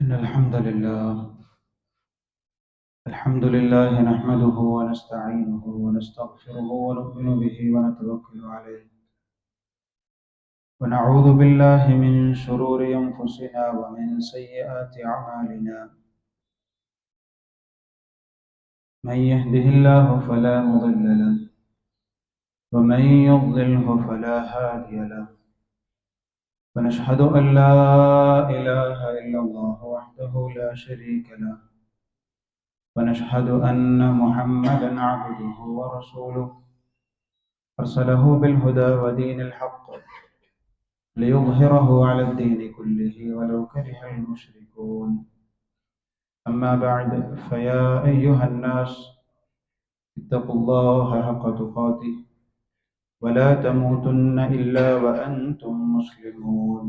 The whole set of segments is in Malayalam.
إن الحمد لله نحمده ونستعينه ونستغفره ونؤمن به ونتوكل عليه ونعوذ بالله من شرور أنفسنا ومن سيئات أعمالنا من يهده الله فلا مضل له ومن يضلله فلا هادي له ونشهد أن لا إله إلا الله وحده لا شريك له ونشهد أن محمدا عبده ورسوله أرسله بالهدى ودين الحق ليظهره على الدين كله ولو كره المشركون أما بعد فيا أيها الناس اتقوا الله حق تقاته ولا تموتن إلا وأنتم مسلمون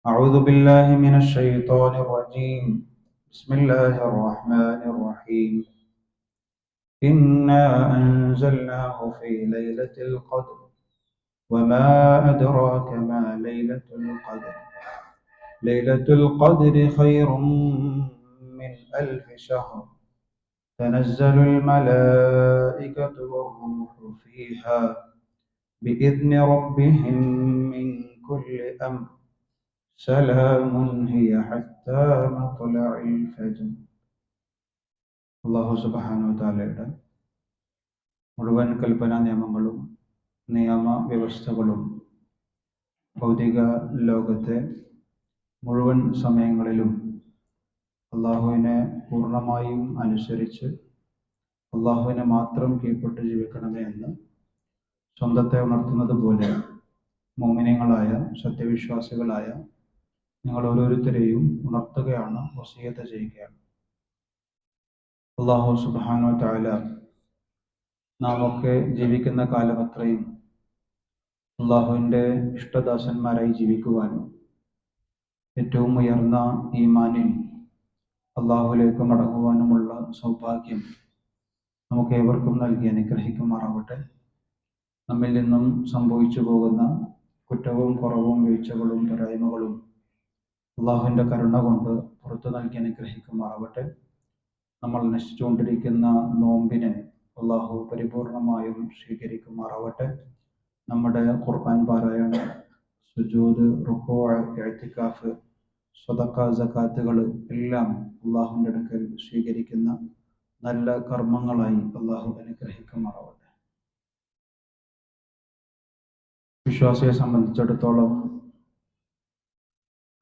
أعوذ بالله من الشيطان الرجيم بسم الله الرحمن الرحيم إنا أنزلناه في ليلة القدر وما أدراك ما ليلة القدر ليلة القدر خير من 1000 شهر تنزل الملائكة والروح فيها بإذن ربهم من كل أمر سلام هي حتى مطلع الفجر. അല്ലാഹു സുബ്ഹാനഹു വ തആലയുടെ മുഴുവൻ കൽപ്പനാ നിയമങ്ങളും നിയമവ്യവസ്ഥകളും ഭൗതിക ലോകത്തെ മുഴുവൻ സമയങ്ങളിലും അള്ളാഹുവിനെ പൂർണ്ണമായും അനുസരിച്ച് അള്ളാഹുവിനെ മാത്രം കീഴ്പ്പെട്ട് ജീവിക്കണമേ എന്ന് സ്വന്തത്തെ ഉണർത്തുന്നത് പോലെ മുഅ്മിനീങ്ങളായ സത്യവിശ്വാസികളായ നിങ്ങൾ ഓരോരുത്തരെയും ഉണർത്തുകയാണ്, വസിയത്ത് ചെയ്യുകയാണ്. അള്ളാഹു സുബ്ഹാനഹു വ തആല നാം ഒക്കെ ജീവിക്കുന്ന കാലം അത്രയും അള്ളാഹുവിൻ്റെ ഇഷ്ടദാസന്മാരായി ജീവിക്കുവാനും ഏറ്റവും ഉയർന്ന ഈമാനിൽ അള്ളാഹുലേക്ക് മടങ്ങുവാനുമുള്ള സൗഭാഗ്യം നമുക്ക് ഏവർക്കും നൽകി അനുഗ്രഹിക്കുമാറാവട്ടെ. നമ്മിൽ നിന്നും സംഭവിച്ചു പോകുന്ന കുറ്റവും കുറവും വീഴ്ചകളും പോരായ്മകളും അള്ളാഹുവിൻ്റെ കരുണ കൊണ്ട് പുറത്തു നൽകി അനുഗ്രഹിക്കുമാറാവട്ടെ. നമ്മൾ നശിച്ചുകൊണ്ടിരിക്കുന്ന നോമ്പിനെ അള്ളാഹു പരിപൂർണമായും സ്വീകരിക്കുമാറാവട്ടെ. നമ്മുടെ ഖുർആൻ പാരായണം, സുജൂദ്, റുകൂഅ്, ഇഅ്തികാഫ്, സദഖ, സകാത്തുകൾ എല്ലാം അള്ളാഹുവിൻ്റെ അടുക്കൽ സ്വീകരിക്കുന്ന നല്ല കർമ്മങ്ങളായി അള്ളാഹു അനുഗ്രഹിക്കുമാറാവട്ടെ. വിശ്വാസിയെ സംബന്ധിച്ചിടത്തോളം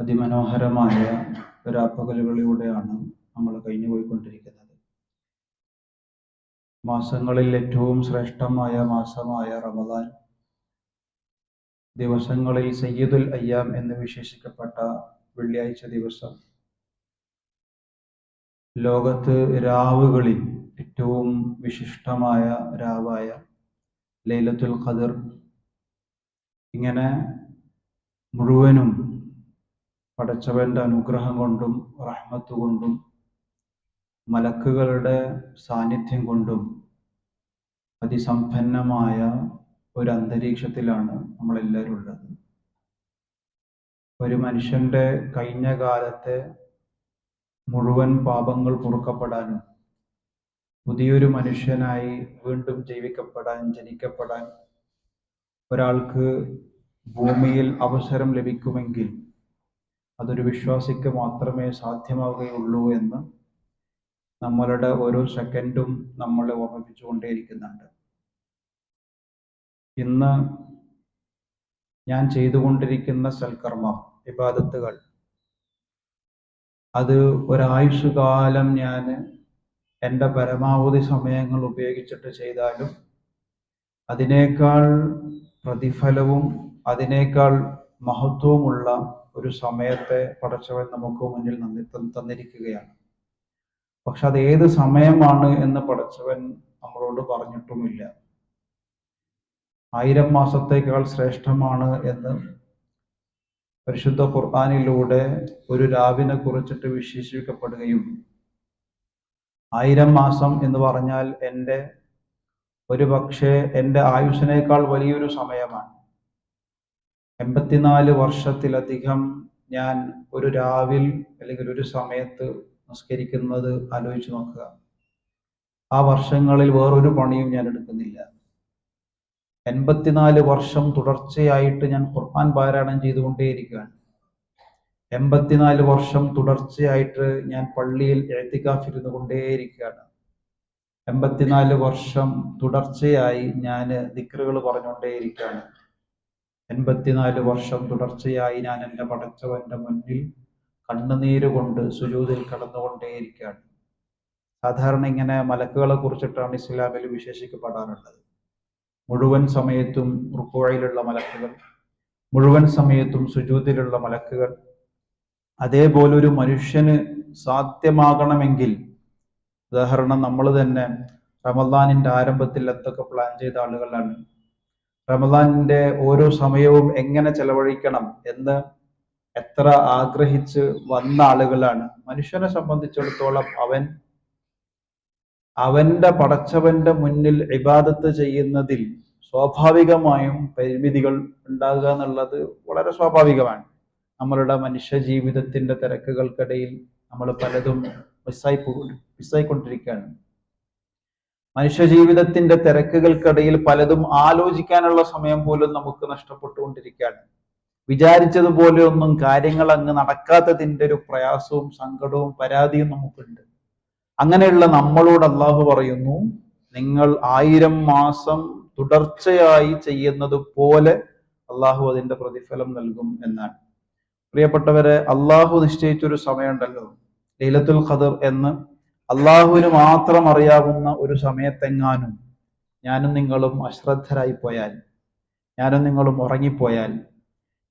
അതിമനോഹരമായ രാപ്പകലുകളിലൂടെയാണ് നമ്മൾ കഴിഞ്ഞു പോയിക്കൊണ്ടിരിക്കുന്നത്. മാസങ്ങളിൽ ഏറ്റവും ശ്രേഷ്ഠമായ മാസമായ റമദാൻ, ദിവസങ്ങളിൽ സയ്യിദുൽ അയ്യാം എന്ന് വിശേഷിക്കപ്പെട്ട വെള്ളിയാഴ്ച ദിവസം, ലോകത്ത് രാവുകളിൽ ഏറ്റവും വിശിഷ്ടമായ രാവായ ലൈലത്തുൽ ഖദർ, ഇങ്ങനെ മുഴുവനും പടച്ചവന്റെ അനുഗ്രഹം കൊണ്ടും റഹ്മത്ത് കൊണ്ടും മലക്കുകളുടെ സാന്നിധ്യം കൊണ്ടും അതിസമ്പന്നമായ ഒരു അന്തരീക്ഷത്തിലാണ് നമ്മളെല്ലാവരും ഉള്ളത്. ഒരു മനുഷ്യന്റെ കഴിഞ്ഞ കാലത്തെ മുഴുവൻ പാപങ്ങൾ പൊറുക്കപ്പെടാനും പുതിയൊരു മനുഷ്യനായി വീണ്ടും ജനിക്കപ്പെടാൻ ഒരാൾക്ക് ഭൂമിയിൽ അവസരം ലഭിക്കുമെങ്കിൽ അതൊരു വിശ്വാസിക്ക് മാത്രമേ സാധ്യമാവുകയുള്ളൂ എന്ന് നമ്മളുടെ ഓരോ സെക്കൻഡും നമ്മളെ ഓർമ്മിപ്പിച്ചുകൊണ്ടേയിരിക്കുന്നുണ്ട്. ഇന്ന് ഞാൻ ചെയ്തുകൊണ്ടിരിക്കുന്ന സൽക്കർമ്മം, ഇബാദത്തുകൾ, അത് ഒരായുഷ്കാലം ഞാൻ എൻ്റെ പരമാവധി സമയങ്ങൾ ഉപയോഗിച്ചിട്ട് ചെയ്താലും അതിനേക്കാൾ പ്രതിഫലവും അതിനേക്കാൾ മഹത്വവുമുള്ള ഒരു സമയത്തെ പടച്ചവൻ നമുക്ക് മുന്നിൽ തന്നിരിക്കുകയാണ്. പക്ഷെ അത് ഏത് സമയമാണ് എന്ന് പടച്ചവൻ നമ്മളോട് പറഞ്ഞിട്ടുമില്ല. 1000 മാസത്തേക്കാൾ ശ്രേഷ്ഠമാണ് എന്ന് പരിശുദ്ധ ഖുർആനിലൂടെ ഒരു രാവിനെ കുറിച്ചിട്ട് വിശേഷിപ്പിക്കപ്പെടുകയും 1000 മാസം എന്ന് പറഞ്ഞാൽ ഒരു പക്ഷേ എൻ്റെ ആയുസ്സിനേക്കാൾ വലിയൊരു സമയമാണ്. 84 വർഷത്തിലധികം ഞാൻ ഒരു രാവിൽ അല്ലെങ്കിൽ ഒരു സമയത്ത് നിസ്കരിക്കുന്നത് ആലോചിച്ച് നോക്കുക. ആ വർഷങ്ങളിൽ വേറൊരു പണിയും ഞാൻ എടുക്കുന്നില്ല. 84 വർഷം തുടർച്ചയായിട്ട് ഞാൻ ഖുർആൻ പാരായണം ചെയ്തുകൊണ്ടേയിരിക്കുകയാണ്. 84 വർഷം തുടർച്ചയായിട്ട് ഞാൻ പള്ളിയിൽ ഇഅ്തികാഫ് കൊണ്ടേയിരിക്കുകയാണ്. 84 വർഷം തുടർച്ചയായി ഞാൻ ദിക്റുകൾ പറഞ്ഞുകൊണ്ടേയിരിക്കുകയാണ്. 84 വർഷം തുടർച്ചയായി ഞാൻ എൻ്റെ പടച്ചവന്റെ മുന്നിൽ കണ്ണുനീര് കൊണ്ട് സുജൂദിൽ കടന്നുകൊണ്ടേയിരിക്കുകയാണ്. സാധാരണ ഇങ്ങനെ മലക്കുകളെ കുറിച്ചിട്ടാണ് ഇസ്ലാമിൽ വിശേഷിക്കപ്പെടാറുള്ളത്. മുഴുവൻ സമയത്തും റുക്കൂഇലുള്ള മലക്കുകൾ, മുഴുവൻ സമയത്തും സുജൂദിലുള്ള മലക്കുകൾ. അതേപോലെ ഒരു മനുഷ്യന് സാധ്യമാകണമെങ്കിൽ, ഉദാഹരണം നമ്മൾ തന്നെ റമദാനിന്റെ ആരംഭത്തിൽ എന്തൊക്കെ പ്ലാൻ ചെയ്ത ആളുകളാണ്. റമദാനിന്റെ ഓരോ സമയവും എങ്ങനെ ചെലവഴിക്കണം എന്ന് എത്ര ആഗ്രഹിച്ച് വന്ന ആളുകളാണ്. മനുഷ്യനെ സംബന്ധിച്ചിടത്തോളം അവന്റെ പടച്ചവന്റെ മുന്നിൽ ഇബാദത്ത് ചെയ്യുന്നതിൽ സ്വാഭാവികമായും പരിമിതികൾ ഉണ്ടാകുക എന്നുള്ളത് വളരെ സ്വാഭാവികമാണ്. നമ്മളുടെ മനുഷ്യ ജീവിതത്തിന്റെ തിരക്കുകൾക്കിടയിൽ നമ്മൾ പലതും മിസ്സായിക്കൊണ്ടിരിക്കുകയാണ്. മനുഷ്യ ജീവിതത്തിന്റെ തിരക്കുകൾക്കിടയിൽ പലതും ആലോചിക്കാനുള്ള സമയം പോലും നമുക്ക് നഷ്ടപ്പെട്ടുകൊണ്ടിരിക്കുകയാണ്. വിചാരിച്ചതുപോലെ ഒന്നും കാര്യങ്ങൾ അങ്ങ് നടക്കാത്തതിന്റെ ഒരു പ്രയാസവും സങ്കടവും പരാതിയും നമുക്കുണ്ട്. അങ്ങനെയുള്ള നമ്മളോട് അള്ളാഹു പറയുന്നു, നിങ്ങൾ 1000 മാസം തുടർച്ചയായി ചെയ്യുന്നത് പോലെ അള്ളാഹു അതിന്റെ പ്രതിഫലം നൽകും എന്നാണ്. പ്രിയപ്പെട്ടവരെ, അള്ളാഹു നിശ്ചയിച്ചൊരു സമയമുണ്ടല്ലോ, ലൈലത്തുൽ ഖദർ എന്ന് അള്ളാഹുവിന് മാത്രം അറിയാവുന്ന ഒരു സമയത്തെങ്ങാനും ഞാനും നിങ്ങളും അശ്രദ്ധരായി പോയാൽ, ഞാനും നിങ്ങളും ഉറങ്ങിപ്പോയാൽ,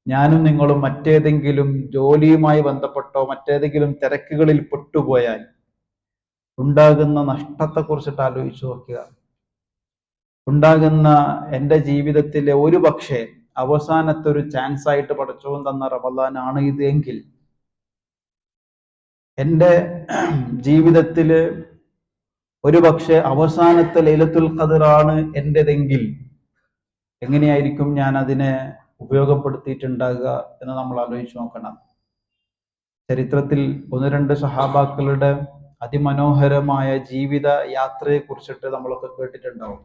ഞാനും നിങ്ങളും മറ്റേതെങ്കിലും ജോലിയുമായി ബന്ധപ്പെട്ടോ മറ്റേതെങ്കിലും തിരക്കുകളിൽ പെട്ടുപോയാൽ ഉണ്ടാകുന്ന നഷ്ടത്തെക്കുറിച്ചിട്ട് ആലോചിച്ചു നോക്കുക. ഉണ്ടാകുന്ന എൻ്റെ ജീവിതത്തിലെ ഒരു പക്ഷേ അവസാനത്തെ ഒരു ചാൻസ് ആയിട്ട് പടച്ചവൻ തന്ന റമദാനാണ് ഇത് എങ്കിൽ, എൻ്റെ ജീവിതത്തില് ഒരു പക്ഷേ അവസാനത്തെ ലൈലത്തുൽ ഖദറാണ് എൻ്റെതെങ്കിൽ എങ്ങനെയായിരിക്കും ഞാൻ അതിനെ ഉപയോഗപ്പെടുത്തിയിട്ടുണ്ടാകുക എന്ന് നമ്മൾ ആലോചിച്ച് നോക്കണം. ചരിത്രത്തിൽ 1-2 സഹാബാക്കളുടെ അതിമനോഹരമായ ജീവിത യാത്രയെ കുറിച്ചിട്ട് നമ്മളൊക്കെ കേട്ടിട്ടുണ്ടാവും.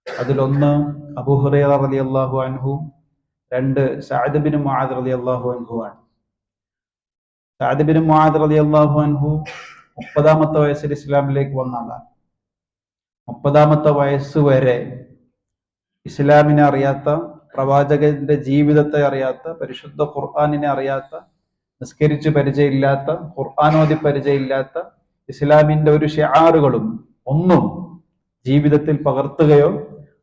അതിലൊന്ന് അബൂ ഹുറൈറ റളിയല്ലാഹു അൻഹു, 2 സഅദ് ബിൻ മുആദ് റളിയല്ലാഹു അൻഹു ആണ്. സഅദ് ബിൻ മുആദ് റളിയല്ലാഹു അൻഹു 30-ാമത്തെ വയസ്സിൽ ഇസ്ലാമിലേക്ക് വന്ന ആളാണ്. 30-ാമത്തെ വയസ്സ് വരെ ഇസ്ലാമിനെ അറിയാത്ത, പ്രവാചകന്റെ ജീവിതത്തെ അറിയാത്ത, പരിശുദ്ധ ഖുർആനിനെ അറിയാത്ത, നിസ്കരിച്ച് പരിചയമില്ലാത്ത, ഖുർആനോദി പരിചയമില്ലാത്ത, ഇസ്ലാമിന്റെ ഒരു ഷിആറുകളും ഒന്നും ജീവിതത്തിൽ പകർത്തുകയോ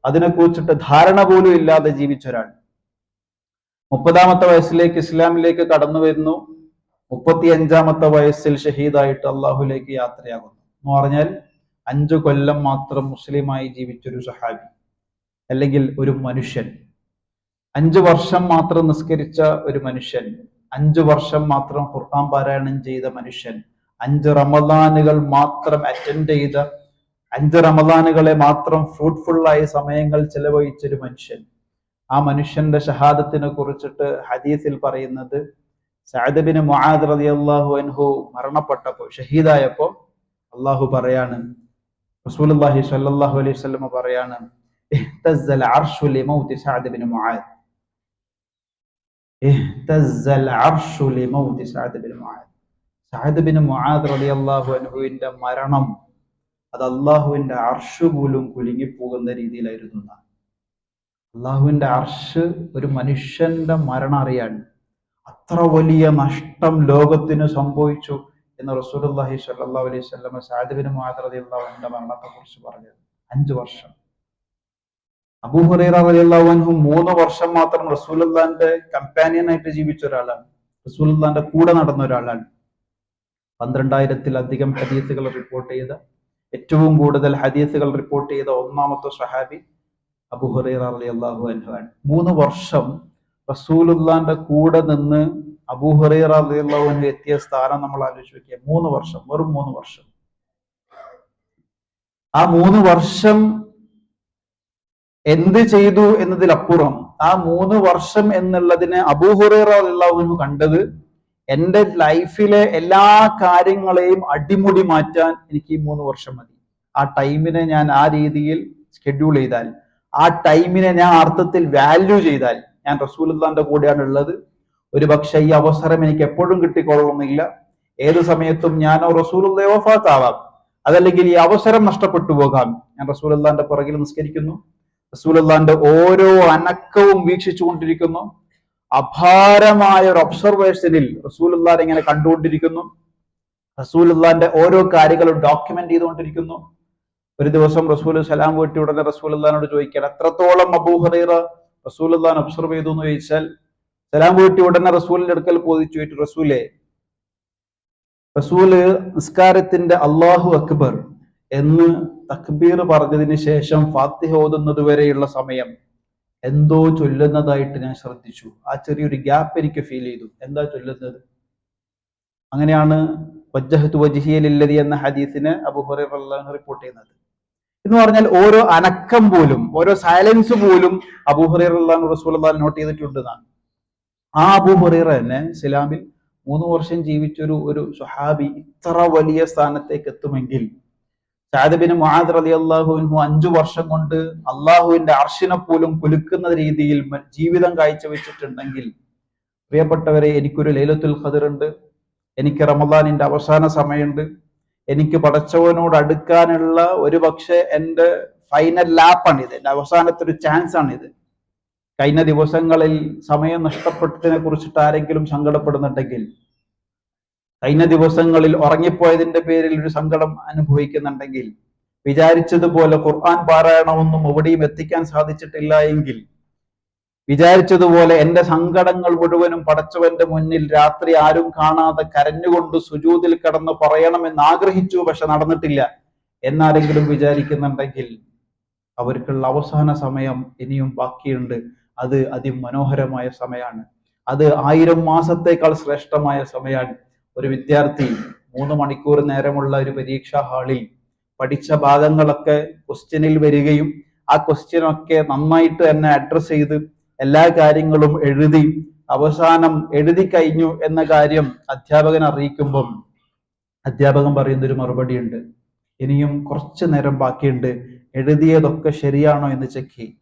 അതിനെക്കുറിച്ചിട്ട് ധാരണ പോലും ഇല്ലാതെ ജീവിച്ച ഒരാൾ 30-ാമത്തെ വയസ്സിലേക്ക് ഇസ്ലാമിലേക്ക് കടന്നു വരുന്നു. 35-ാമത്തെ വയസ്സിൽ ഷഹീദായിട്ട് അള്ളാഹുലേക്ക് യാത്രയാകുന്നു എന്ന് പറഞ്ഞാൽ 5 കൊല്ലം മാത്രം മുസ്ലിമായി ജീവിച്ചൊരു സഹാബി, അല്ലെങ്കിൽ ഒരു മനുഷ്യൻ. 5 വർഷം മാത്രം നിസ്കരിച്ച ഒരു മനുഷ്യൻ, 5 വർഷം മാത്രം ഖുർആൻ പാരായണം ചെയ്ത മനുഷ്യൻ, 5 റമദാനുകൾ മാത്രം അറ്റൻഡ് ചെയ്ത, 5 റമദാനുകളെ മാത്രം ഫ്രൂട്ട്ഫുള്ളായ സമയങ്ങൾ ചെലവഴിച്ചൊരു മനുഷ്യൻ. ആ മനുഷ്യന്റെ ഷഹാദത്തിനെ കുറിച്ചിട്ട് ഹദീസിൽ പറയുന്നത്, സഅദ് ബിൻ മുആദ് റളിയല്ലാഹു അൻഹു മരണപ്പെട്ടപ്പോൾ, ഷഹീദായപ്പോൾ അള്ളാഹു പറയാണ്, റസൂലുള്ളാഹി സ്വല്ലല്ലാഹു അലൈഹി വസല്ലം പറയാണ്, ഇഹ്തസ്സൽ അർശു ലിമൗതി സഅദ് ബിൻ മുആദ്. ഇഹ്തസ്സൽ അർശു ലിമൗതി Saad bin Muadh. Saad bin Muadh റളിയല്ലാഹു അൻഹുവിന്റെ മരണം അത് അള്ളാഹുവിന്റെ അർശ് പോലും കുലുങ്ങിപ്പോകുന്ന രീതിയിലായിരുന്നു. അള്ളാഹുവിന്റെ അർശ് ഒരു മനുഷ്യന്റെ മരണം അറിയാണ്. അത്ര വലിയ നഷ്ടം ലോകത്തിന് സംഭവിച്ചു എന്ന് റസൂലുള്ളാഹി സ്വല്ലല്ലാഹു അലൈഹി വസല്ലം സഅദ് ബിൻ മുആദ് റളിയല്ലാഹു അൻഹുവിന്റെ മരണത്തെ കുറിച്ച് പറഞ്ഞത്. 5 വർഷം. അബൂ ഹുറൈറ റളിയല്ലാഹു അൻഹു 3 വർഷം മാത്രം റസൂലുള്ളാഹിന്റെ കമ്പാനിയൻ ആയിട്ട് ജീവിച്ച ഒരാളാണ്. റസൂലുള്ളാഹിന്റെ കൂടെ നടന്ന ഒരാളാണ്. 12,000-ത്തിലധികം ഹദീസുകൾ റിപ്പോർട്ട് ചെയ്ത, ഏറ്റവും കൂടുതൽ ഹദീസുകൾ റിപ്പോർട്ട് ചെയ്ത 1-ാമത്തെ സ്വഹാബി അബൂ ഹുറൈറ റളിയല്ലാഹു അൻഹു ആണ്. 3 വർഷം റസൂലുള്ളാഹിന്റെ കൂടെ നിന്ന് അബൂ ഹുറൈറ റളിയല്ലാഹു അൻഹു എത്തിയ സ്ഥാനം നമ്മൾ ആലോചിച്ച് നോക്കിയ. 3 വർഷം, വെറും 3 വർഷം. ആ 3 വർഷം എന്ത് ചെയ്തു എന്നതിലപ്പുറം ആ 3 വർഷം എന്നുള്ളതിനെ അബൂ ഹുറൈറ റളിയല്ലാഹു അൻഹു കണ്ടത് എൻ്റെ ലൈഫിലെ എല്ലാ കാര്യങ്ങളെയും അടിമുടി മാറ്റാൻ എനിക്ക് ഈ 3 വർഷം മതി. ആ ടൈമിനെ ഞാൻ ആ രീതിയിൽ ഷെഡ്യൂൾ ചെയ്താൽ, ആ ടൈമിനെ ഞാൻ അർത്ഥത്തിൽ വാല്യൂ ചെയ്താൽ, ഞാൻ റസൂലുള്ളാഹിന്റെ കൂടെയാണ് ഉള്ളത്. ഒരു പക്ഷേ ഈ അവസരം എനിക്ക് എപ്പോഴും കിട്ടിക്കൊള്ളണമെന്നില്ല. ഏത് സമയത്തും ഞാനോ റസൂലുള്ളാഹി വഫാത്താവാം, അതല്ലെങ്കിൽ ഈ അവസരം നഷ്ടപ്പെട്ടു പോകാം. ഞാൻ റസൂലുള്ളാഹിന്റെ പുറകിൽ നിസ്കരിക്കുന്നു, റസൂലുള്ളാഹിന്റെ ഓരോ അനക്കവും വീക്ഷിച്ചു കൊണ്ടിരിക്കുന്നു, അപാരമായ ഒരു ഒബ്സർവേഷനിൽ റസൂലുള്ളാഹിനെ ഇങ്ങനെ കണ്ടുകൊണ്ടിരിക്കുന്നു, റസൂലുള്ളാഹിന്റെ ഓരോ കാര്യങ്ങളും ഡോക്യുമെന്റ് ചെയ്തുകൊണ്ടിരിക്കുന്നു. ഒരു ദിവസം റസൂൽ സലാം വീട്ടി ഉടനെ റസൂലുള്ളാഹിനോട് ചോദിക്കാൻ, എത്രത്തോളം അബൂ ഹുറൈറ റസൂലുള്ളാഹിനെ ഒബ്സർവ് ചെയ്തു എന്ന് ചോദിച്ചാൽ, സലാം വീട്ടി ഉടനെ റസൂലിന്റെ അടുക്കൽ ചോദിച്ചു, റസൂലെ, റസൂല് നിസ്കാരത്തിന്റെ അല്ലാഹു അക്ബർ എന്ന് തക്ബീർ പറഞ്ഞതിന് ശേഷം ഫാത്തിഹ ഓതുന്നത് വരെയുള്ള സമയം എന്തോ ചൊല്ലുന്നതായിട്ട് ഞാൻ ശ്രദ്ധിച്ചു. ആ ചെറിയൊരു ഗ്യാപ്പ് എനിക്ക് ഫീൽ ചെയ്തു. എന്താ ചൊല്ലുന്നത്? അങ്ങനെയാണ് വജ്ജഹ്തു വജ്ഹിയ ലില്ലദി എന്ന ഹദീസിനെ അബൂ ഹുറൈറ റളിയല്ലാഹു അൻഹു റിപ്പോർട്ട് ചെയ്യുന്നത്. എന്ന് പറഞ്ഞാൽ ഓരോ അനക്കം പോലും, ഓരോ സൈലൻസ് പോലും അബൂ ഹുറൈറ റളിയല്ലാഹു അൻഹു റസൂലുള്ളാഹി നോട്ട് ചെയ്തിട്ടുണ്ടെന്നാണ്. ആ അബൂ ഹുറൈറ തന്നെ ഇസ്ലാമിൽ 3 വർഷം ജീവിച്ചൊരു ഒരു സ്വഹാബി ഇത്ര വലിയ സ്ഥാനത്തേക്ക് എത്തുമെങ്കിൽ, സഅദ് ബിൻ മുആദ് റളിയല്ലാഹു അൻഹു 5 വർഷം കൊണ്ട് അള്ളാഹുവിന്റെ അർശിനെ പോലും കുലുക്കുന്ന രീതിയിൽ ജീവിതം കാഴ്ചവെച്ചിട്ടുണ്ടെങ്കിൽ, പ്രിയപ്പെട്ടവരെ, എനിക്കൊരു ലൈലത്തുൽ ഖദർ ഉണ്ട്, എനിക്ക് റമദാനിന്റെ അവസാന സമയമുണ്ട്, എനിക്ക് പടച്ചവനോട് അടുക്കാനുള്ള ഒരു പക്ഷേ എൻ്റെ ഫൈനൽ ലാപ്പാണ് ഇത്, എൻ്റെ അവസാനത്തെ ഒരു ചാൻസ് ആണ് ഇത്. കഴിഞ്ഞ ദിവസങ്ങളിൽ സമയം നഷ്ടപ്പെട്ടതിനെ കുറിച്ചിട്ട് ആരെങ്കിലും സങ്കടപ്പെടുന്നുണ്ടെങ്കിൽ, കഴിഞ്ഞ ദിവസങ്ങളിൽ ഉറങ്ങിപ്പോയതിന്റെ പേരിൽ ഒരു സങ്കടം അനുഭവിക്കുന്നുണ്ടെങ്കിൽ, വിചാരിച്ചതുപോലെ ഖുർആൻ പാരായണമൊന്നും എവിടെയും എത്തിക്കാൻ സാധിച്ചിട്ടില്ല എങ്കിൽ, വിചാരിച്ചതുപോലെ എൻ്റെ സങ്കടങ്ങൾ മുഴുവനും പടച്ചവന്റെ മുന്നിൽ രാത്രി ആരും കാണാതെ കരഞ്ഞുകൊണ്ട് സുജൂദിൽ കിടന്ന് പറയണമെന്ന് ആഗ്രഹിച്ചു, പക്ഷെ നടന്നിട്ടില്ല എന്നാരെങ്കിലും വിചാരിക്കുന്നുണ്ടെങ്കിൽ, അവർക്കുള്ള അവസാന സമയം ഇനിയും ബാക്കിയുണ്ട്. അത് അതിമനോഹരമായ സമയമാണ്. അത് 1000 മാസത്തേക്കാൾ ശ്രേഷ്ഠമായ സമയമാണ്. ഒരു വിദ്യാർത്ഥി 3 മണിക്കൂർ നേരമുള്ള ഒരു പരീക്ഷാ ഹാളിൽ പഠിച്ച ഭാഗങ്ങളൊക്കെ ക്വസ്റ്റ്യനിൽ വരികയും ആ ക്വസ്റ്റ്യനൊക്കെ നന്നായിട്ട് തന്നെ അഡ്രസ് ചെയ്ത് എല്ലാ കാര്യങ്ങളും എഴുതി അവസാനം എഴുതി കഴിഞ്ഞു എന്ന കാര്യം അധ്യാപകൻ അറിയിക്കുമ്പം അധ്യാപകൻ പറയുന്നൊരു മറുപടി ഉണ്ട്, ഇനിയും കുറച്ചു നേരം ബാക്കിയുണ്ട്, എഴുതിയതൊക്കെ ശരിയാണോ എന്ന് ചെക്ക് ചെയ്യും.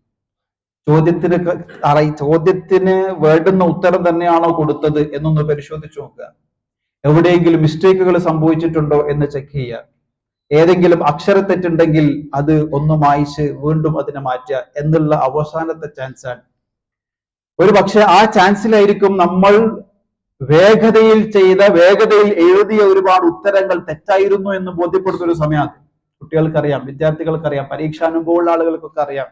ചോദ്യത്തിന് വേണ്ടുന്ന ഉത്തരം തന്നെയാണോ കൊടുത്തത് എന്നൊന്ന് പരിശോധിച്ചു നോക്കുക. എവിടെയെങ്കിലും മിസ്റ്റേക്കുകൾ സംഭവിച്ചിട്ടുണ്ടോ എന്ന് ചെക്ക് ചെയ്യുക. ഏതെങ്കിലും അക്ഷരത്തെറ്റുണ്ടെങ്കിൽ അത് ഒന്ന് മായ്ച്ച് വീണ്ടും അതിനെ മാറ്റുക എന്നുള്ള അവസാനത്തെ ചാൻസാണ്. ഒരു പക്ഷെ ആ ചാൻസിലായിരിക്കും നമ്മൾ വേഗതയിൽ എഴുതിയ ഒരുപാട് ഉത്തരങ്ങൾ തെറ്റായിരുന്നു എന്ന് ബോധ്യപ്പെടുന്ന ഒരു സമയമാണ്. കുട്ടികൾക്കറിയാം, വിദ്യാർത്ഥികൾക്കറിയാം, പരീക്ഷാനുഭവമുള്ള ആളുകൾക്കൊക്കെ അറിയാം.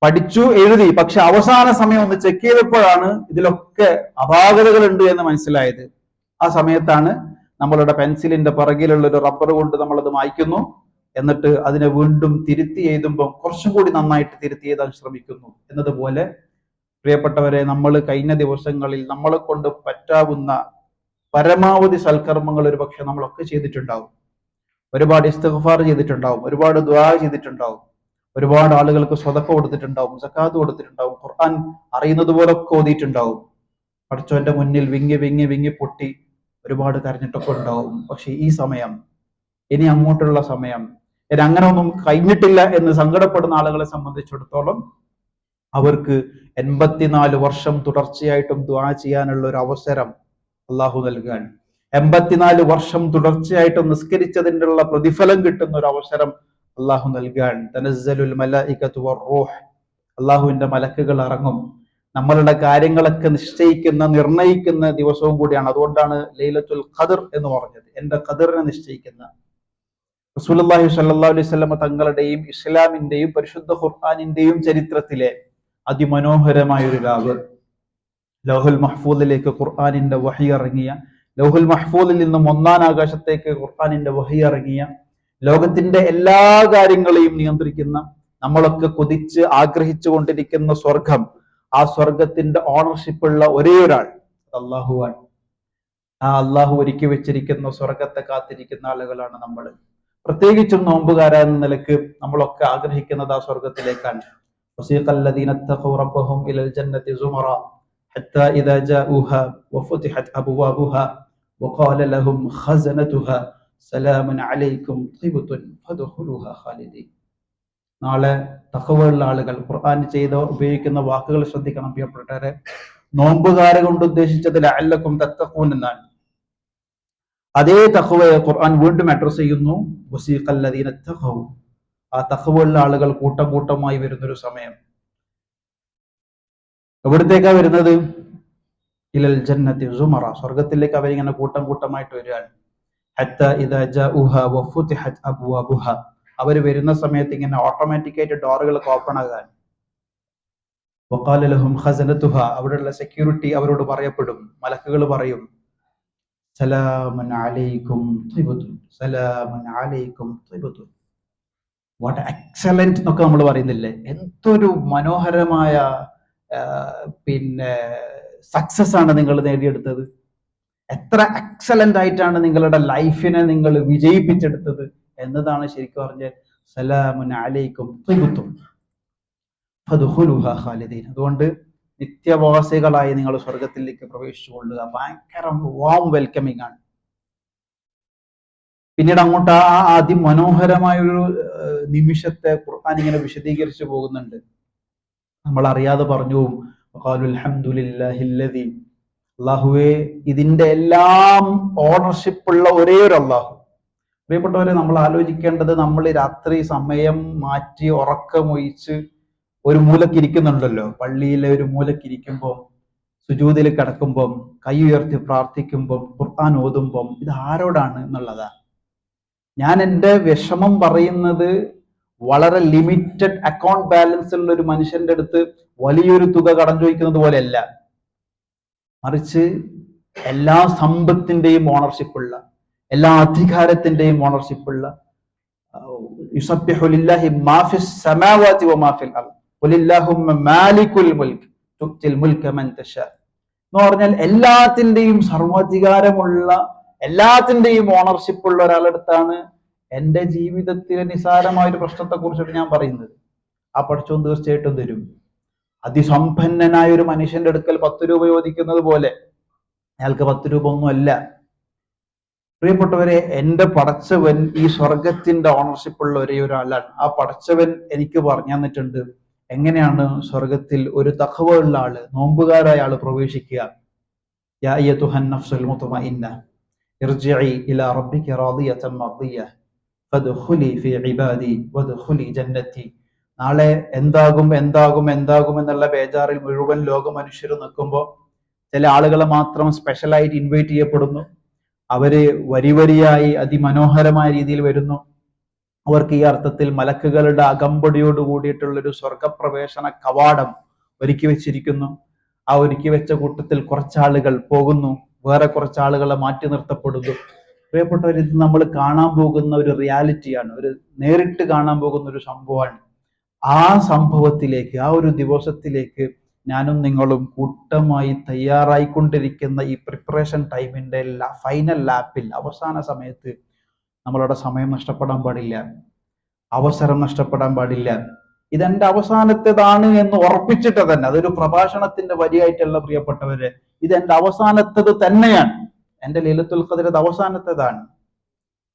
പഠിച്ചു എഴുതി, പക്ഷെ അവസാന സമയം ഒന്ന് ചെക്ക് ചെയ്തപ്പോഴാണ് ഇതിലൊക്കെ അപാകതകൾ ഉണ്ട് എന്ന് മനസ്സിലായത്. ആ സമയത്താണ് നമ്മളുടെ പെൻസിലിന്റെ പിറകിലുള്ള ഒരു റബ്ബർ കൊണ്ട് നമ്മളത് മായ്ക്കുന്നു, എന്നിട്ട് അതിനെ വീണ്ടും തിരുത്തി എഴുതുമ്പോൾ കുറച്ചും കൂടി നന്നായിട്ട് തിരുത്തി എഴുതാൻ ശ്രമിക്കുന്നു. എന്നതുപോലെ പ്രിയപ്പെട്ടവരെ, നമ്മൾ കഴിഞ്ഞ ദിവസങ്ങളിൽ നമ്മളെ കൊണ്ട് പറ്റാവുന്ന പരമാവധി സൽക്കർമ്മങ്ങൾ ഒരു പക്ഷെ നമ്മളൊക്കെ ചെയ്തിട്ടുണ്ടാവും. ഒരുപാട് ഇസ്തിഗ്ഫാർ ചെയ്തിട്ടുണ്ടാവും, ഒരുപാട് ദുആ ചെയ്തിട്ടുണ്ടാവും, ഒരുപാട് ആളുകൾക്ക് സ്വതക്ക കൊടുത്തിട്ടുണ്ടാവും, സക്കാത്ത് കൊടുത്തിട്ടുണ്ടാവും, ഖുർആൻ അറിയുന്നത് പോലൊക്കെ ഓതിയിട്ടുണ്ടാവും. പഠിച്ചവന്റെ മുന്നിൽ വിങ്ങി വിങ്ങി വിങ്ങി പൊട്ടി ഒരുപാട് കരഞ്ഞിട്ടൊക്കെ ഉണ്ടാവും. പക്ഷെ ഈ സമയം, ഇനി അങ്ങോട്ടുള്ള സമയം, ഇനി അങ്ങനെ ഒന്നും കഴിഞ്ഞിട്ടില്ല എന്ന് സങ്കടപ്പെടുന്ന ആളുകളെ സംബന്ധിച്ചിടത്തോളം അവർക്ക് 84 വർഷം തുടർച്ചയായിട്ടും ദുആ ചെയ്യാനുള്ള ഒരു അവസരം അള്ളാഹു നൽകുകയാണ്. 84 വർഷം തുടർച്ചയായിട്ടും നിസ്കരിച്ചതിൻ്റെ ഉള്ള പ്രതിഫലം കിട്ടുന്ന ഒരു അവസരം അള്ളാഹു നൽകുകയാണ്. തനസ്സലുൽ മലായികതു വറൂഹ്, അള്ളാഹുവിന്റെ മലക്കുകൾ ഇറങ്ങും. നമ്മളുടെ കാര്യങ്ങളൊക്കെ നിർണയിക്കുന്ന ദിവസവും കൂടിയാണ്. അതുകൊണ്ടാണ് ലൈലത്തുൽ ഖദർ എന്ന് പറഞ്ഞത്, എന്റെ ഖദറിനെ നിശ്ചയിക്കുന്ന. റസൂലുള്ളാഹി സ്വല്ലല്ലാഹു അലൈഹി വസല്ലം തങ്ങളുടെയും ഇസ്ലാമിന്റെയും പരിശുദ്ധ ഖുർആനിന്റെയും ചരിത്രത്തിലെ അതിമനോഹരമായ ഒരു രാവ്, ലൗഹുൽ മഹ്ഫൂദിലേക്ക് ഖുർആനിന്റെ വഹി ഇറങ്ങിയ, ലൗഹുൽ മഹ്ഫൂദിൽ നിന്നും 1-ാം ആകാശത്തേക്ക് ഖുർആനിന്റെ വഹി ഇറങ്ങിയ, ലോകത്തിന്റെ എല്ലാ കാര്യങ്ങളെയും നിയന്ത്രിക്കുന്ന, നമ്മളൊക്കെ കൊതിച്ച് ആഗ്രഹിച്ചു കൊണ്ടിരിക്കുന്ന സ്വർഗം, ആ സ്വർഗത്തിന്റെ ഓണർഷിപ്പ് ഉള്ള ഒരേ ഒരാൾ അള്ളാഹുവാണ്. ആ അള്ളാഹു ഒരുക്കി വെച്ചിരിക്കുന്ന സ്വർഗത്തെ കാത്തിരിക്കുന്ന ആളുകളാണ് നമ്മൾ. പ്രത്യേകിച്ചും നോമ്പുകാരെന്ന നിലക്ക് നമ്മളൊക്കെ ആഗ്രഹിക്കുന്നത് ആ സ്വർഗത്തിലേക്കാണ്. وسيق الذين اتقوا ربهم إلى الجنة زمرا حتى إذا جاءوها وفتحت أبوابها وقال لهم خزنتها سلام عليكم طبتم فادخلوها خالدين. നാളെ തഖ്വയുള്ള ആളുകൾ ഖുർആൻ ഉപയോഗിക്കുന്ന വാക്കുകൾ ശ്രദ്ധിക്കണം പ്രിയപ്പെട്ടവരെ. നോമ്പുകാരെ കൊണ്ട് ഉദ്ദേശിച്ചത് ലഅല്ലക്കും തത്തഖൂൻ എന്നാണ്. അതേ തഖ്വയെ ഖുർആൻ വീണ്ടും അഡ്രസ് ചെയ്യുന്നു. വസീഖൽ ലദീന തഖൗ, ആ തഖ്വയുള്ള ആളുകൾ കൂട്ടം കൂട്ടമായി വരുന്നൊരു സമയം. എവിടത്തേക്കാ വരുന്നത്? ഇലൽ ജന്നത്തി സുമറ, സ്വർഗത്തിലേക്ക് അവരിങ്ങനെ കൂട്ടം കൂട്ടമായിട്ട് വരികയാണ്. ഹത്ത ഇദാ ജാഉഹാ വഫുതിഹത് അബ്വാബുഹാ, അവർ വരുന്ന സമയത്ത് ഇങ്ങനെ ഓട്ടോമാറ്റിക്കായിട്ട് ഡോറുകളൊക്കെ ഓപ്പൺ ആകാൻ. വഖാല ലഹും ഖസനതുഹാ, അവിടെയുള്ള സെക്യൂരിറ്റി അവരോട് പറയപ്പെടും, മലക്കുകൾ പറയും, സലാമുൻ അലൈക്കും ത്വിബതുൻ, സലാമുൻ അലൈക്കും ത്വിബതുൻ. വാട്ട് എക്സലന്റ് എന്നൊക്കെ നമ്മൾ പറയുന്നില്ലേ? എന്തൊരു മനോഹരമായ സക്സസ് ആണ് നിങ്ങൾ നേടിയെടുത്തത്. എത്ര എക്സലന്റ് ആയിട്ടാണ് നിങ്ങളുടെ ലൈഫിനെ നിങ്ങൾ വിജയിപ്പിച്ചെടുത്തത് എന്നതാണ് ശരിക്കും പറഞ്ഞാൽ സലാമുൻ അലൈക്കും ത്വിബതുൻ ഫദ്ഖുലുഹാ ഖാലിദീൻ. അതുകൊണ്ട് നിത്യവാസികളായി നിങ്ങൾ സ്വർഗത്തിലേക്ക് പ്രവേശിച്ചു കൊള്ളുക. ഭയങ്കര വാം വെൽക്കമിങ് ആണ്. പിന്നീട് അങ്ങോട്ട് ആ അതിമനോഹരമായൊരു നിമിഷത്തെ ഖുർആൻ ഇങ്ങനെ വിശദീകരിച്ചു പോകുന്നുണ്ട്. നമ്മൾ അറിയാതെ പറഞ്ഞു അൽഹംദുലില്ലാഹില്ലദീ, അല്ലാഹുവേ ഇതിന്റെ എല്ലാം ഓണർഷിപ്പ് ഉള്ള ഒരേ ഒരു അല്ലാഹു. പ്രിയപ്പെട്ടവരെ, നമ്മൾ ആലോചിക്കേണ്ടത്, നമ്മൾ രാത്രി സമയം മാറ്റി ഉറക്കമൊഴിച്ച് ഒരു മൂലക്കിരിക്കുന്നുണ്ടല്ലോ, പള്ളിയിലെ ഒരു മൂലക്കിരിക്കുമ്പോൾ, സുജൂദിൽ കിടക്കുമ്പം, കൈ ഉയർത്തി പ്രാർത്ഥിക്കുമ്പം, ഖുർആൻ ഓതുമ്പം, ഇത് ആരോടാണ് എന്നുള്ളതാ. ഞാൻ എൻ്റെ വിഷമം പറയുന്നത് വളരെ ലിമിറ്റഡ് അക്കൗണ്ട് ബാലൻസ് ഉള്ള ഒരു മനുഷ്യന്റെ അടുത്ത് വലിയൊരു തുക കടം ചോദിക്കുന്നത് പോലെയല്ല, മറിച്ച് എല്ലാ സമ്പത്തിന്റെയും ഓണർഷിപ്പുള്ള, എല്ലാ അധികാരത്തിന്റെയും ഓണർഷിപ്പുള്ള, യുസബ്ബിഹു ലില്ലാഹി മാ ഫിസ് സമാവാതി വമാ ഫിൽ അർദ് ഖുലില്ലാഹുമ്മ മാലികുൽ മുൽക്ക് തുത്തിൽ മുൽക മൻ തശാ എന്ന് പറഞ്ഞാൽ എല്ലാത്തിന്റെയും സർവാധികാരമുള്ള, എല്ലാത്തിന്റെയും ഓണർഷിപ്പ് ഉള്ള ഒരാളടുത്താണ് എൻ്റെ ജീവിതത്തിലെ നിസാരമായ ഒരു പ്രശ്നത്തെ കുറിച്ചിട്ട് ഞാൻ പറയുന്നത്. ആ പഠിച്ചോൻ തീർച്ചയായിട്ടും തരും. അതിസമ്പന്നനായ ഒരു മനുഷ്യന്റെ അടുക്കൽ 10 രൂപ ചോദിക്കുന്നത് പോലെ അയാൾക്ക് 10 രൂപ ഒന്നുമല്ല. പ്രിയപ്പെട്ടവരെ, എൻ്റെ പടച്ചവൻ ഈ സ്വർഗത്തിന്റെ ഓണർഷിപ്പ് ഉള്ള ഒരേ ഒരാളാണ്. ആ പടച്ചവൻ എനിക്ക് പറഞ്ഞു തന്നിട്ടുണ്ട് എങ്ങനെയാണ് സ്വർഗത്തിൽ ഒരു തഖ്വ ഉള്ള ആള്, നോമ്പുകാരായ ആള് പ്രവേശിക്കുക. യാ അയ്യതുഹൻ നഫ്സുൽ മുത്മഇന്ന ഇർജിഇ ഇലാ റബ്ബിക റാദിയതൻ മർദിയ ഫദ്ഖുലി ഫീ ഇബാദി വദ്ഖുലി ജന്നതി. നാളെ എന്താകും എന്താകും എന്താകും എന്നുള്ള ബേജാറിൽ മുഴുവൻ ലോക മനുഷ്യർ നിൽക്കുമ്പോൾ ചില ആളുകളെ മാത്രം സ്പെഷ്യലായിട്ട് ഇൻവൈറ്റ് ചെയ്യപ്പെടുന്നു. അവര് വരി വരിയായി അതിമനോഹരമായ രീതിയിൽ വരുന്നു. അവർക്ക് ഈ അർത്ഥത്തിൽ മലക്കുകളുടെ അകമ്പടിയോട് കൂടിയിട്ടുള്ളൊരു സ്വർഗപ്രവേശന കവാടം ഒരുക്കി വെച്ചിരിക്കുന്നു. ആ ഒരുക്കി വെച്ച കൂട്ടത്തിൽ കുറച്ചാളുകൾ പോകുന്നു, വേറെ കുറച്ചാളുകളെ മാറ്റി നിർത്തപ്പെടുന്നു. പ്രിയപ്പെട്ടവർ, ഇത് നമ്മൾ കാണാൻ പോകുന്ന ഒരു റിയാലിറ്റിയാണ്, ഒരു നേരിട്ട് കാണാൻ പോകുന്ന ഒരു സംഭവമാണ്. ആ സംഭവത്തിലേക്ക്, ആ ഒരു ദിവസത്തിലേക്ക് ഞാനും നിങ്ങളും കൂട്ടമായി തയ്യാറായിക്കൊണ്ടിരിക്കുന്ന ഈ പ്രിപ്പറേഷൻ ടൈമിന്റെ ഫൈനൽ ലാപ്പിൽ, അവസാന സമയത്ത് നമ്മളുടെ സമയം നഷ്ടപ്പെടാൻ പാടില്ല, അവസരം നഷ്ടപ്പെടാൻ പാടില്ല. ഇതെന്റെ അവസാനത്തേതാണ് എന്ന് ഉറപ്പിച്ചിട്ട് തന്നെ, അതൊരു പ്രഭാഷണത്തിന്റെ വരിയായിട്ടല്ല പ്രിയപ്പെട്ടവരെ, ഇതെന്റെ അവസാനത്തേത് തന്നെയാണ്. എന്റെ ലൈലത്തുൽ ഖദ്ർ അവസാനത്തേതാണ്.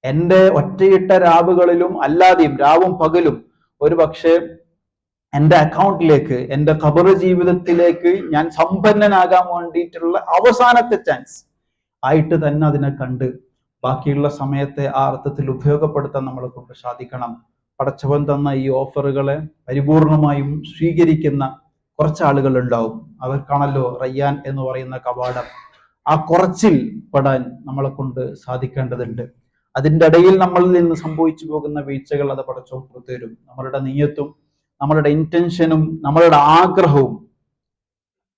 എന്റെ ഒറ്റയിട്ട രാവുകളിലും അല്ലാതെയും രാവും പകലും ഒരു പക്ഷേ എൻ്റെ അക്കൗണ്ടിലേക്ക്, എൻ്റെ ഖബർ ജീവിതത്തിലേക്ക് ഞാൻ സമ്പന്നനാകാൻ വേണ്ടിയിട്ടുള്ള അവസാനത്തെ ചാൻസ് ആയിട്ട് തന്നെ അതിനെ കണ്ട് ബാക്കിയുള്ള സമയത്തെ ആ അർത്ഥത്തിൽ ഉപയോഗപ്പെടുത്താൻ നമ്മളെ കൊണ്ട് സാധിക്കണം. പടച്ചവൻ തന്ന ഈ ഓഫറുകളെ പരിപൂർണമായും സ്വീകരിക്കുന്ന കുറച്ചാളുകൾ ഉണ്ടാവും. അവർക്കാണല്ലോ റയ്യാൻ എന്ന് പറയുന്ന കവാടം. ആ കുറച്ചിൽ പെടാൻ നമ്മളെ കൊണ്ട് സാധിക്കേണ്ടതുണ്ട്. അതിൻ്റെ ഇടയിൽ നമ്മളിൽ നിന്ന് സംഭവിച്ചു പോകുന്ന വീഴ്ചകൾ അത് പടച്ചവൻ പുറത്തുവരും. നമ്മളുടെ നീയത്തും നമ്മളുടെ ഇന്റൻഷനും നമ്മളുടെ ആഗ്രഹവും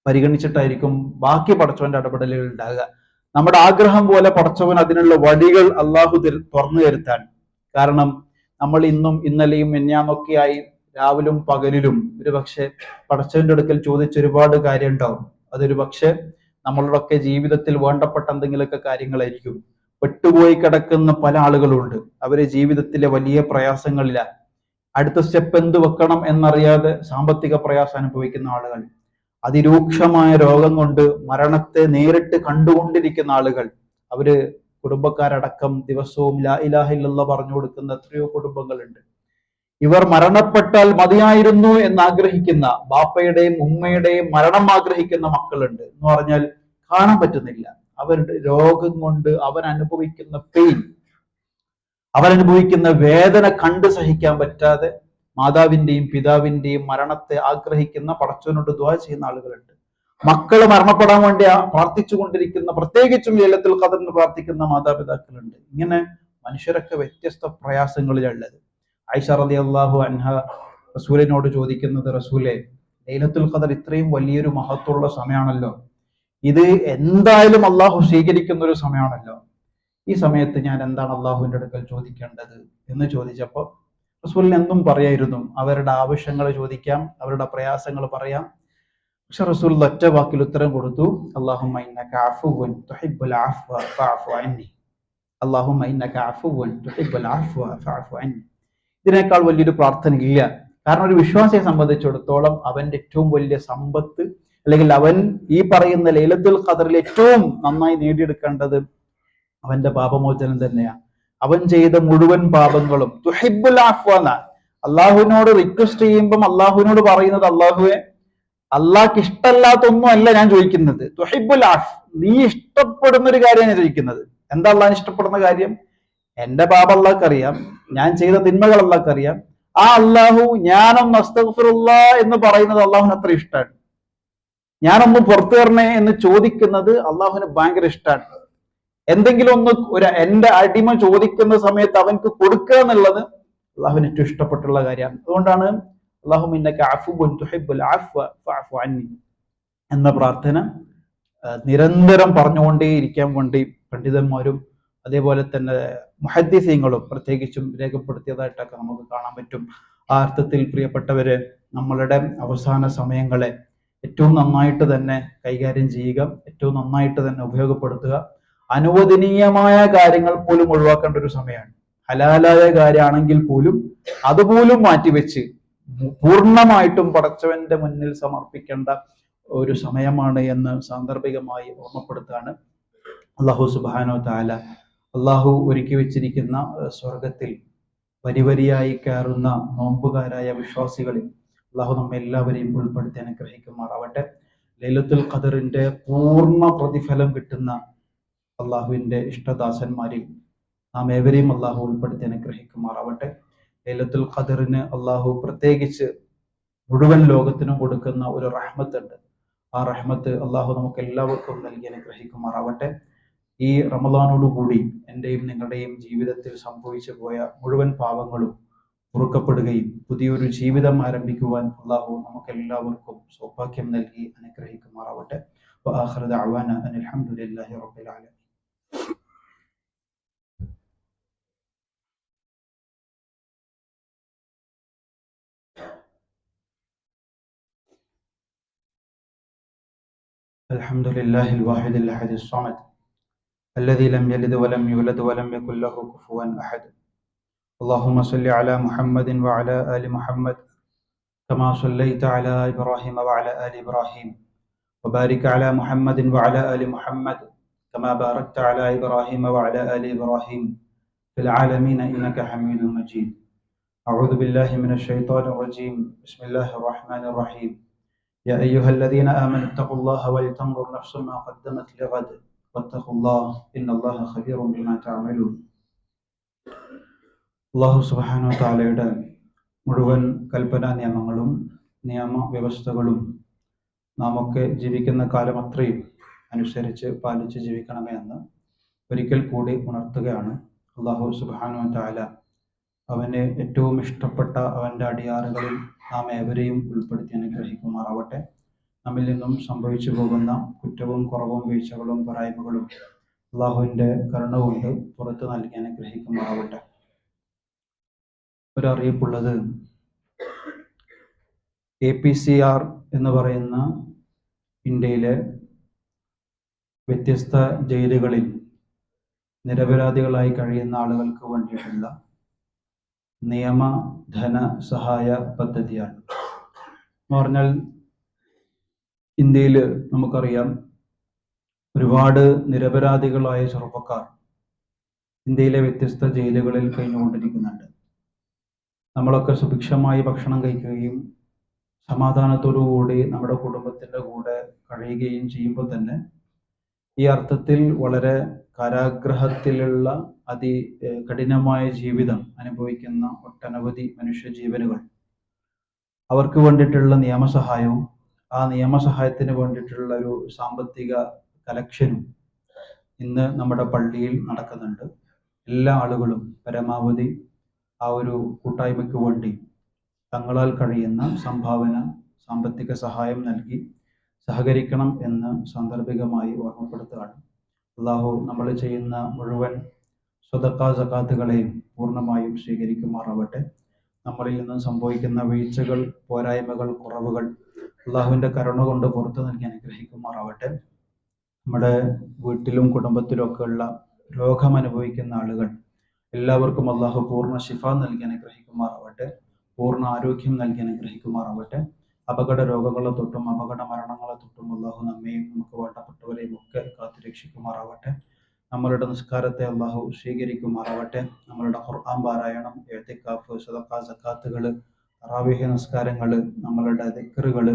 പരിഗണിച്ചിട്ടായിരിക്കും ബാക്കി പടച്ചവന്റെ ഇടപെടലുകൾ ഉണ്ടാകുക. നമ്മുടെ ആഗ്രഹം പോലെ പടച്ചവൻ അതിനുള്ള വഴികൾ അള്ളാഹു തുറന്നു തരുത്താൻ. കാരണം നമ്മൾ ഇന്നും ഇന്നലെയും മെഞ്ഞാന്നൊക്കെയായി രാവിലും പകലിലും ഒരു പക്ഷെ പടച്ചവന്റെ അടുക്കൽ ചോദിച്ച ഒരുപാട് കാര്യം ഉണ്ടാവും. അതൊരു പക്ഷെ നമ്മളുടെയൊക്കെ ജീവിതത്തിൽ വേണ്ടപ്പെട്ട എന്തെങ്കിലുമൊക്കെ കാര്യങ്ങളായിരിക്കും. പെട്ടുപോയി കിടക്കുന്ന പല ആളുകളുണ്ട്. അവരെ ജീവിതത്തിലെ വലിയ പ്രയാസങ്ങളിലാണ്. അടുത്ത സ്റ്റെപ്പ് എന്ത് വെക്കണം എന്നറിയാതെ സാമ്പത്തിക പ്രയാസം അനുഭവിക്കുന്ന ആളുകൾ, അതിരൂക്ഷമായ രോഗം കൊണ്ട് മരണത്തെ നേരിട്ട് കണ്ടുകൊണ്ടിരിക്കുന്ന ആളുകൾ, അവര് കുടുംബക്കാരടക്കം ദിവസവും ലാ ഇലാഹ ഇല്ലല്ലാഹ് പറഞ്ഞു കൊടുക്കുന്ന എത്രയോ കുടുംബങ്ങളുണ്ട്. ഇവർ മരണപ്പെട്ടാൽ മതിയായിരുന്നു എന്ന് ആഗ്രഹിക്കുന്ന, ബാപ്പയുടെയും ഉമ്മയുടെയും മരണം ആഗ്രഹിക്കുന്ന മക്കളുണ്ട്. എന്ന് പറഞ്ഞാൽ കാണാൻ പറ്റുന്നില്ല. അവരുടെ രോഗം കൊണ്ട് അവരനുഭവിക്കുന്ന പെയിൻ, അവരനുഭവിക്കുന്ന വേദന കണ്ട് സഹിക്കാൻ പറ്റാതെ മാതാവിന്റെയും പിതാവിന്റെയും മരണത്തെ ആഗ്രഹിക്കുന്ന, പടച്ചവനോട് ദുആ ചെയ്യുന്ന ആളുകളുണ്ട്. മക്കൾ മരണപ്പെടാൻ വേണ്ടി പ്രാർത്ഥിച്ചു കൊണ്ടിരിക്കുന്ന, പ്രത്യേകിച്ചും ലൈലത്തുൽ ഖദറിന് പ്രാർത്ഥിക്കുന്ന മാതാപിതാക്കളുണ്ട്. ഇങ്ങനെ മനുഷ്യരൊക്കെ വ്യത്യസ്ത പ്രയാസങ്ങളിലുള്ളത്. ആയിഷ റളിയല്ലാഹു അൻഹ റസൂലിനോട് ചോദിക്കുന്നത്, റസൂലെ, ലൈലത്തുൽ ഖദർ ഇത്രയും വലിയൊരു മഹത്വമുള്ള സമയമാണല്ലോ, ഇത് എന്തായാലും അള്ളാഹു സ്വീകരിക്കുന്ന ഒരു സമയമാണല്ലോ, ഈ സമയത്ത് ഞാൻ എന്താണ് അള്ളാഹുവിന്റെ അടുക്കൽ ചോദിക്കേണ്ടത് എന്ന് ചോദിച്ചപ്പോൾ റസൂലിന് എന്തും പറയായിരുന്നു. അവരുടെ ആവശ്യങ്ങൾ ചോദിക്കാം, അവരുടെ പ്രയാസങ്ങൾ പറയാം. പക്ഷെ റസൂൽ ഒറ്റ വാക്കിൽ ഉത്തരം കൊടുത്തു, അല്ലാഹുമ്മ ഇന്നക അഫുവ്വുൻ തുഹിബ്ബുൽ അഫ്വ ഫഅഫു അന്നി. അല്ലാഹുമ്മ ഇന്നക അഫുവ്വുൻ തുഹിബ്ബുൽ അഫ്വ ഫഅഫു അന്നി. ഇതിനേക്കാൾ വലിയൊരു പ്രാർത്ഥന ഇല്ല. കാരണം ഒരു വിശ്വാസിയെ സംബന്ധിച്ചിടത്തോളം അവന്റെ ഏറ്റവും വലിയ സമ്പത്ത്, അല്ലെങ്കിൽ അവൻ ഈ പറയുന്ന ലൈലത്തുൽ ഖദറിൽ ഏറ്റവും നന്നായി നേടിയെടുക്കേണ്ടത് അവന്റെ പാപമോചനം തന്നെയാണ്. അവൻ ചെയ്ത മുഴുവൻ പാപങ്ങളും തുഹിബ്ബുൽ അഫ്വ, അള്ളാഹുവിനോട് റിക്വസ്റ്റ് ചെയ്യുമ്പം അള്ളാഹുവിനോട് പറയുന്നത്, അള്ളാഹുവെ, അള്ളാഹ്ക്ക് ഇഷ്ടമല്ലാത്തൊന്നും അല്ല ഞാൻ ചോദിക്കുന്നത്, തുഹിബ്ബുൽ അഫ്, നീ ഇഷ്ടപ്പെടുന്ന ഒരു കാര്യമാണ് ഞാൻ ചോദിക്കുന്നത്. എന്താ അള്ളാഹിന് ഇഷ്ടപ്പെടുന്ന കാര്യം? എന്റെ പാപം അള്ളാഹ്ക്ക് അറിയാം, ഞാൻ ചെയ്ത തിന്മകൾ അള്ളാഹ്ക്ക് അറിയാം. ആ അള്ളാഹു ഞാനൊന്ന് അസ്തഗ്ഫിറുല്ലാഹ് എന്ന് പറയുന്നത് അള്ളാഹുവിന് അത്ര ഇഷ്ടമാണ്. ഞാനൊന്ന് പുറത്തു തരണേ എന്ന് ചോദിക്കുന്നത് അള്ളാഹുവിന് ഭയങ്കര ഇഷ്ടമാണ്. എന്തെങ്കിലും ഒന്ന് എന്റെ അടിമ ചോദിക്കുന്ന സമയത്ത് അവൻക്ക് കൊടുക്കുക എന്നുള്ളത് അള്ളാഹുവിന് ഏറ്റവും ഇഷ്ടപ്പെട്ടുള്ള കാര്യമാണ്. അതുകൊണ്ടാണ് അല്ലാഹുമ്മ ഇന്നക അഫുവ്വുൻ തുഹിബ്ബുൽ അഫ്വ ഫഅഫു അന്നി എന്ന പ്രാർത്ഥന നിരന്തരം പറഞ്ഞുകൊണ്ടേയിരിക്കാൻ വേണ്ടി പണ്ഡിതന്മാരും അതേപോലെ തന്നെ മുഹദ്ദിസീങ്ങളും പ്രത്യേകിച്ചും രേഖപ്പെടുത്തിയതായിട്ടൊക്കെ നമുക്ക് കാണാൻ പറ്റും. ആ അർത്ഥത്തിൽ പ്രിയപ്പെട്ടവരെ, നമ്മളുടെ അവസാന സമയങ്ങളെ ഏറ്റവും നന്നായിട്ട് തന്നെ കൈകാര്യം ചെയ്യുക, ഏറ്റവും നന്നായിട്ട് തന്നെ ഉപയോഗപ്പെടുത്തുക. അനുവദനീയമായ കാര്യങ്ങൾ പോലും ഒഴിവാക്കേണ്ട ഒരു സമയമാണ്. ഹലാലായ കാര്യമാണെങ്കിൽ പോലും അതുപോലും മാറ്റിവെച്ച് പൂർണ്ണമായിട്ടും പടച്ചവന്റെ മുന്നിൽ സമർപ്പിക്കേണ്ട ഒരു സമയമാണ് എന്ന് സാന്ദർഭികമായി ഓർമ്മപ്പെടുത്താണ്. അല്ലാഹു സുബ്ഹാനഹു തആല അള്ളാഹു ഒരുക്കി വെച്ചിരിക്കുന്ന സ്വർഗത്തിൽ വരിവരിയായി കയറുന്ന നോമ്പുകാരായ വിശ്വാസികളിൽ അള്ളാഹു നമ്മെ എല്ലാവരെയും ഉൾപ്പെടുത്തി അനുഗ്രഹിക്കുമാറാവട്ടെ. ലൈലത്തുൽ ഖദറിന്റെ പൂർണ്ണ പ്രതിഫലം കിട്ടുന്ന അള്ളാഹുവിന്റെ ഇഷ്ടദാസന്മാരിൽ നാം ഏവരെയും അള്ളാഹു ഉൾപ്പെടുത്തി അനുഗ്രഹിക്കുമാറാവട്ടെ. ലൈലത്തുൽ ഖദറിന് അള്ളാഹു പ്രത്യേകിച്ച് മുഴുവൻ ലോകത്തിനും കൊടുക്കുന്ന ഒരു റഹ്മത്ത് ഉണ്ട്. ആ റഹ്മത്ത് അള്ളാഹു നമുക്ക് എല്ലാവർക്കും നൽകി അനുഗ്രഹിക്കുമാറാവട്ടെ. ഈ റമദാനോടുകൂടി എൻ്റെയും നിങ്ങളുടെയും ജീവിതത്തിൽ സംഭവിച്ചു പോയ മുഴുവൻ പാപങ്ങളും പൊറുക്കപ്പെടുകയും പുതിയൊരു ജീവിതം ആരംഭിക്കുവാൻ അള്ളാഹു നമുക്ക് എല്ലാവർക്കും സൗഭാഗ്യം നൽകി അനുഗ്രഹിക്കുമാറാവട്ടെ. വആഖിറു ദഅവാന അനിൽ ഹംദുലില്ലാഹി റബ്ബിൽ ആലമീൻ. الحمد لله الواحد الأحد الصمد الذي لم يلد ولم يولد ولم يكن له كفوا أحد. اللهم صل على محمد وعلى آل محمد كما صليت على إبراهيم وعلى آل إبراهيم، وبارك على محمد وعلى آل محمد كما باركت على إبراهيم وعلى آل إبراهيم في العالمين إنك حميد مجيد. أعوذ بالله من الشيطان الرجيم. بسم الله الرحمن الرحيم. يا أيها الذين آمنوا اتقوا الله ولتنظر نفس ما قدمت لغد واتقوا الله إن الله خبير بما تعملون. അള്ളാഹു സുബ്ഹാനഹു തആലയുടെ മുഴുവൻ കൽപ്പനാ നിയമങ്ങളും നിയമവ്യവസ്ഥകളും നാം ഒക്കെ ജീവിക്കുന്ന കാലം അത്രയും അനുസരിച്ച് പാലിച്ച് ജീവിക്കണമേ എന്ന് ഒരിക്കൽ കൂടി ഉണർത്തുകയാണ്. അള്ളാഹു സുബ്ഹാനഹു തആല അവന് ഏറ്റവും ഇഷ്ടപ്പെട്ട അവൻ്റെ അടിയാറുകളിൽ നാം ഏവരെയും ഉൾപ്പെടുത്തി അനുഗ്രഹിക്കുമാറാവട്ടെ. നമ്മിൽ നിന്നും സംഭവിച്ചു പോകുന്ന കുറ്റവും കുറവും വീഴ്ചകളും പോരായ്മകളും അള്ളാഹുവിൻ്റെ കരുണ കൊണ്ട് പുറത്തു നൽകി അനുഗ്രഹിക്കുമാറാവട്ടെ. ഒരറിയിപ്പുള്ളത്, APCR എന്ന് പറയുന്ന ഇന്ത്യയിലെ വ്യത്യസ്ത ജയിലുകളിൽ നിരപരാധികളായി കഴിയുന്ന ആളുകൾക്ക് വേണ്ടിയിട്ടുള്ള നിയമ ധന സഹായ പദ്ധതിയാണ്. എന്ന് പറഞ്ഞാൽ ഇന്ത്യയിൽ നമുക്കറിയാം ഒരുപാട് നിരപരാധികളായ ചെറുപ്പക്കാർ ഇന്ത്യയിലെ വ്യത്യസ്ത ജയിലുകളിൽ കഴിഞ്ഞുകൊണ്ടിരിക്കുന്നുണ്ട്. നമ്മളൊക്കെ സുഭിക്ഷമായി ഭക്ഷണം കഴിക്കുകയും സമാധാനത്തോടുകൂടി നമ്മുടെ കുടുംബത്തിൻ്റെ കൂടെ കഴിയുകയും ചെയ്യുമ്പോൾ തന്നെ ഈ അർത്ഥത്തിൽ വളരെ കാരാഗ്രഹത്തിലുള്ള കഠിനമായ ജീവിതം അനുഭവിക്കുന്ന ഒട്ടനവധി മനുഷ്യജീവനുകൾ, അവർക്ക് വേണ്ടിയിട്ടുള്ള നിയമസഹായവും ആ നിയമസഹായത്തിന് വേണ്ടിയിട്ടുള്ള ഒരു സാമ്പത്തിക കലക്ഷനും ഇന്ന് നമ്മുടെ പള്ളിയിൽ നടക്കുന്നുണ്ട്. എല്ലാ ആളുകളും പരമാവധി ആ ഒരു കൂട്ടായ്മയ്ക്ക് വേണ്ടി തങ്ങളാൽ കഴിയുന്ന സംഭാവന, സാമ്പത്തിക സഹായം നൽകി സഹകരിക്കണം എന്ന് സാന്ദർഭികമായി ഓർമ്മപ്പെടുത്തുകയാണ്. അള്ളാഹു നമ്മൾ ചെയ്യുന്ന മുഴുവൻ സ്വതക്കാ സക്കാത്തുകളെയും പൂർണ്ണമായും സ്വീകരിക്കുമാറാവട്ടെ. നമ്മളിൽ നിന്നും സംഭവിക്കുന്ന വീഴ്ചകൾ, പോരായ്മകൾ, കുറവുകൾ അള്ളാഹുവിൻ്റെ കരുണ കൊണ്ട് പുറത്തു നൽകി അനുഗ്രഹിക്കുമാറാവട്ടെ. നമ്മുടെ വീട്ടിലും കുടുംബത്തിലും ഒക്കെ ഉള്ള രോഗം അനുഭവിക്കുന്ന ആളുകൾ എല്ലാവർക്കും അള്ളാഹു പൂർണ്ണ ശിഫ നൽകി അനുഗ്രഹിക്കുമാറാവട്ടെ, പൂർണ്ണ ആരോഗ്യം നൽകി അനുഗ്രഹിക്കുമാറാവട്ടെ. അപകട രോഗങ്ങളെ തൊട്ടും അപകട മരണങ്ങളെ തൊട്ടും അള്ളാഹു നമ്മയും നമുക്ക് വേണ്ടപ്പെട്ടവരെയും ഒക്കെ കാത്തു രക്ഷിക്കുമാറാവട്ടെ. നമ്മളുടെ നിസ്കാരത്തെ അള്ളാഹു സ്വീകരിക്കുമാറാവട്ടെ. നമ്മളുടെ ഖുർആൻ പാരായണം, ഇഅ്തികാഫ്, സദഖ, സക്കാത്തുകൾ, തറാവീഹ് നിസ്കാരങ്ങൾ, നമ്മളുടെ ദിക്റുകൾ,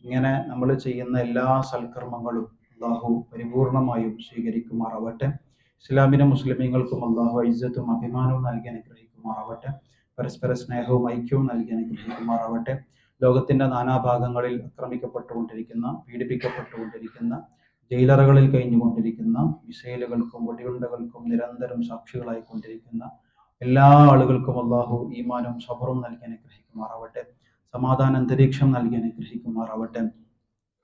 ഇങ്ങനെ നമ്മൾ ചെയ്യുന്ന എല്ലാ സൽക്കർമ്മങ്ങളും അള്ളാഹു പരിപൂർണമായും സ്വീകരിക്കുമാറാവട്ടെ. ഇസ്ലാമിനും മുസ്ലിമീങ്ങൾക്കും അള്ളാഹു ഇസ്സത്തും അഭിമാനവും നൽകി അനുഗ്രഹിക്കുമാറാവട്ടെ. പരസ്പര സ്നേഹവും ഐക്യവും നൽകി അനുഗ്രഹിക്കുമാറാവട്ടെ. ലോകത്തിന്റെ നാനാഭാഗങ്ങളിൽ ആക്രമിക്കപ്പെട്ടുകൊണ്ടിരിക്കുന്ന, പീഡിപ്പിക്കപ്പെട്ടുകൊണ്ടിരിക്കുന്ന, ജയിലറകളിൽ കഴിഞ്ഞുകൊണ്ടിരിക്കുന്ന, മിസൈലുകൾക്കും വെടിയുണ്ടകൾക്കും നിരന്തരം സാക്ഷികളായിക്കൊണ്ടിരിക്കുന്ന എല്ലാ ആളുകൾക്കും അള്ളാഹു ഈമാനും സബറും നൽകി അനുഗ്രഹിക്കുമാറാവട്ടെ. സമാധാന അന്തരീക്ഷം നൽകി അനുഗ്രഹിക്കുമാറാവട്ടെ.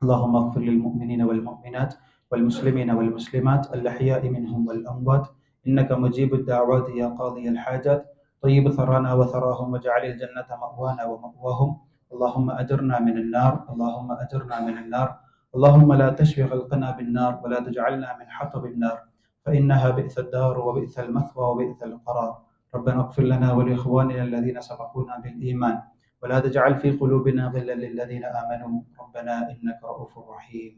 اللهم اغفر للمؤمنين والمؤمنات والمسلمين والمسلمات الأحياء منهم والأموات إنك مجيب الدعوات يا قاضي الحاجات. طيب ثرانا وثراهم واجعل الجنة مأوانا ومأواهم. اللهم أجرنا من النار، اللهم أجرنا من النار. اللهم لا تشفي خلقنا بالنار ولا تجعلنا من حطب النار فإنها بئس الدار وبئس المثوى وبئس القرار. ربنا اغفر لنا ولإخواننا الذين سبقونا بالإيمان ولا تجعل في قلوبنا غلا للذين آمنوا ربنا إنك رؤوف رحيم.